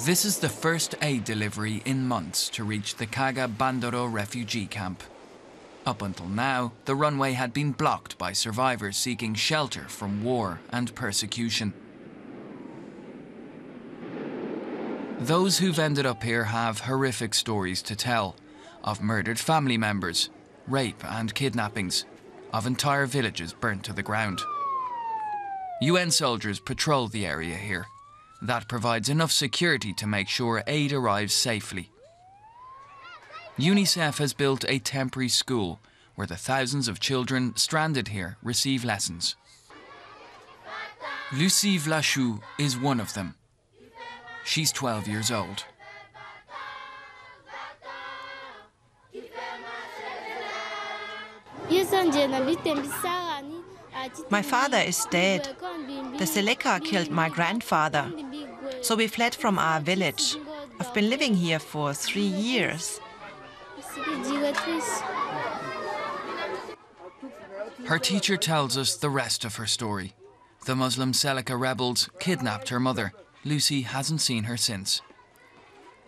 This is the first aid delivery in months to reach the Kaga Bandoro refugee camp. Up until now, the runway had been blocked by survivors seeking shelter from war and persecution. Those who've ended up here have horrific stories to tell of murdered family members, rape and kidnappings, of entire villages burnt to the ground. UN soldiers patrol the area here. That provides enough security to make sure aid arrives safely. UNICEF has built a temporary school where the thousands of children stranded here receive lessons. Lucie Vlachou is one of them. She's 12 years old. My father is dead. The Seleka killed my grandfather. So we fled from our village. I've been living here for 3 years. Her teacher tells us the rest of her story. The Muslim Seleka rebels kidnapped her mother. Lucie hasn't seen her since.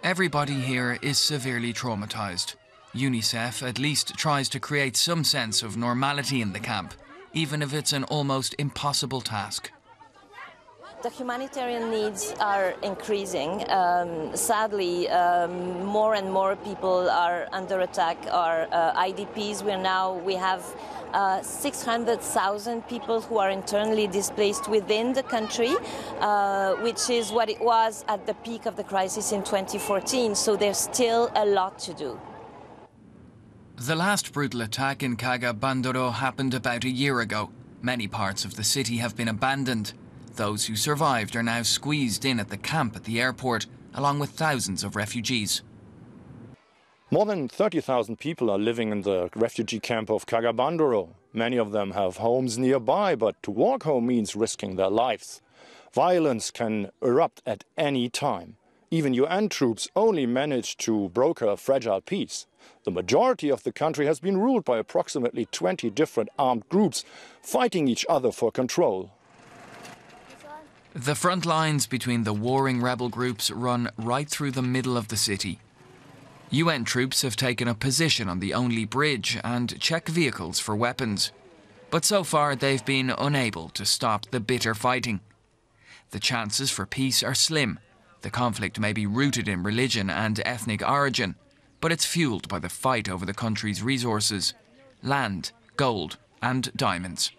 Everybody here is severely traumatized. UNICEF at least tries to create some sense of normality in the camp, even if it's an almost impossible task. The humanitarian needs are increasing. Sadly, more and more people are under attack, are IDPs. We have 600,000 people who are internally displaced within the country, which is what it was at the peak of the crisis in 2014. So there's still a lot to do. The last brutal attack in Kaga Bandoro happened about a year ago. Many parts of the city have been abandoned. Those who survived are now squeezed in at the camp at the airport, along with thousands of refugees. More than 30,000 people are living in the refugee camp of Kaga Bandoro. Many of them have homes nearby, but to walk home means risking their lives. Violence can erupt at any time. Even UN troops only manage to broker a fragile peace. The majority of the country has been ruled by approximately 20 different armed groups fighting each other for control. The front lines between the warring rebel groups run right through the middle of the city. UN troops have taken a position on the only bridge and check vehicles for weapons. But so far they've been unable to stop the bitter fighting. The chances for peace are slim. The conflict may be rooted in religion and ethnic origin, but it's fueled by the fight over the country's resources: land, gold and diamonds.